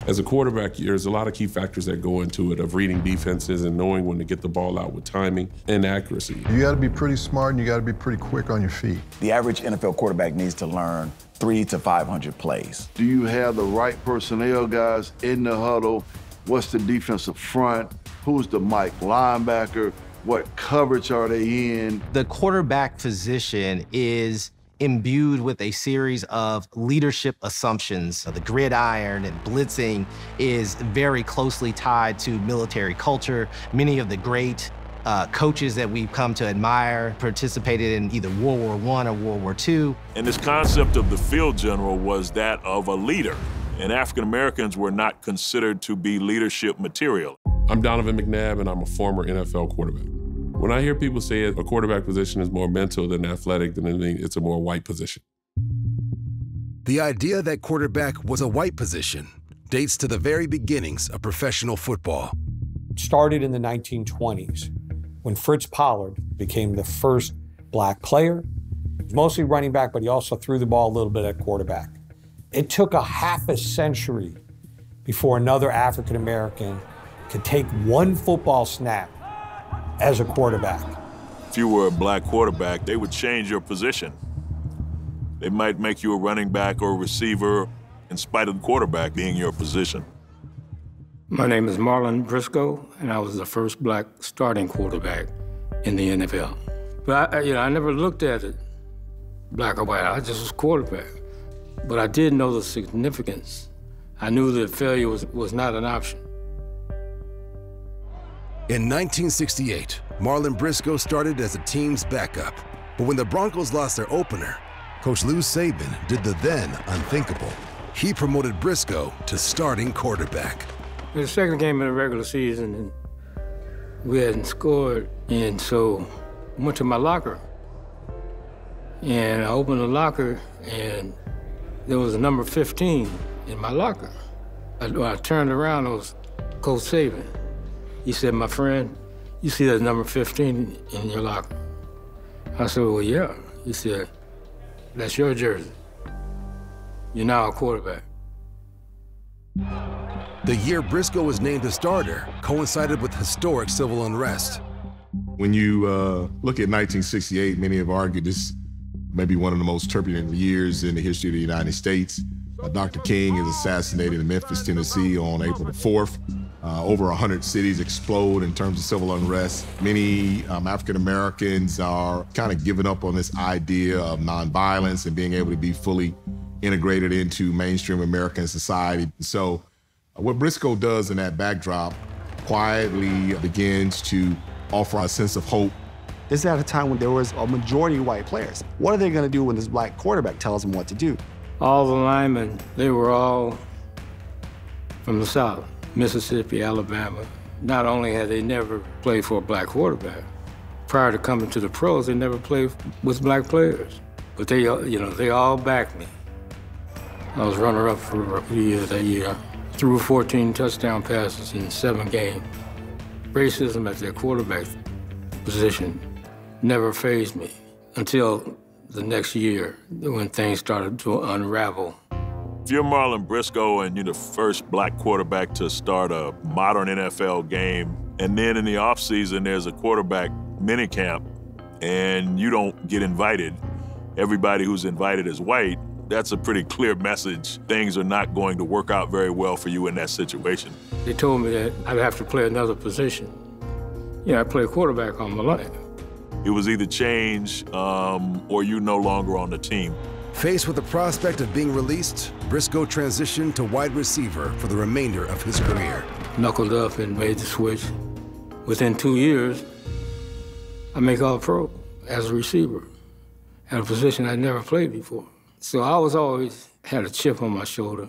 As a quarterback, there's a lot of key factors that go into it of reading defenses and knowing when to get the ball out with timing and accuracy. You got to be pretty smart and you got to be pretty quick on your feet. The average NFL quarterback needs to learn 300 to 500 plays. Do you have the right personnel guys in the huddle? What's the defensive front? Who's the Mike linebacker? What coverage are they in? The quarterback position is imbued with a series of leadership assumptions. The gridiron and blitzing is very closely tied to military culture. Many of the great coaches that we've come to admire participated in either World War I or World War II. And this concept of the field general was that of a leader. And African Americans were not considered to be leadership material. I'm Donovan McNabb, and I'm a former NFL quarterback. When I hear people say a quarterback position is more mental than athletic, then it's a more white position. The idea that quarterback was a white position dates to the very beginnings of professional football. It started in the 1920s when Fritz Pollard became the first black player. He was mostly running back, but he also threw the ball a little bit at quarterback. It took a half a century before another African American could take one football snap as a quarterback. If you were a black quarterback, they would change your position. They might make you a running back or a receiver in spite of the quarterback being your position. My name is Marlon Briscoe, and I was the first black starting quarterback in the NFL. But I never looked at it black or white. I just was quarterback. But I did know the significance. I knew that failure was not an option. In 1968, Marlon Briscoe started as the team's backup. But when the Broncos lost their opener, Coach Lou Saban did the then unthinkable. He promoted Briscoe to starting quarterback. The second game of the regular season, and we hadn't scored, and so I went to my locker. And I opened the locker, and there was a number 15 in my locker. When I turned around, it was Coach Saban. He said, "My friend, you see that number 15 in your locker?" I said, "Well, yeah." He said, "That's your jersey. You're now a quarterback." The year Briscoe was named a starter coincided with historic civil unrest. When you look at 1968, many have argued this may be one of the most turbulent years in the history of the United States. Dr. King is assassinated in Memphis, Tennessee on April the 4th. Over 100 cities explode in terms of civil unrest. Many African Americans are kind of giving up on this idea of nonviolence and being able to be fully integrated into mainstream American society. So what Briscoe does in that backdrop quietly begins to offer a sense of hope. This is at a time when there was a majority of white players. What are they going to do when this black quarterback tells them what to do? All the linemen, they were all from the South. Mississippi, Alabama. Not only had they never played for a black quarterback, prior to coming to the pros, they never played with black players. But they, they all backed me. I was runner-up for Rookie Year that year. Threw 14 touchdown passes in 7 games. Racism at their quarterback position never fazed me until the next year when things started to unravel. If you're Marlon Briscoe and you're the first black quarterback to start a modern NFL game, and then in the offseason there's a quarterback minicamp and you don't get invited, everybody who's invited is white, that's a pretty clear message. Things are not going to work out very well for you in that situation. They told me that I'd have to play another position. I play quarterback on my line. It was either change or you no longer on the team. Faced with the prospect of being released, Briscoe transitioned to wide receiver for the remainder of his career. Knuckled up and made the switch. Within 2 years, I make All-Pro as a receiver at a position I'd never played before. So I was always had a chip on my shoulder.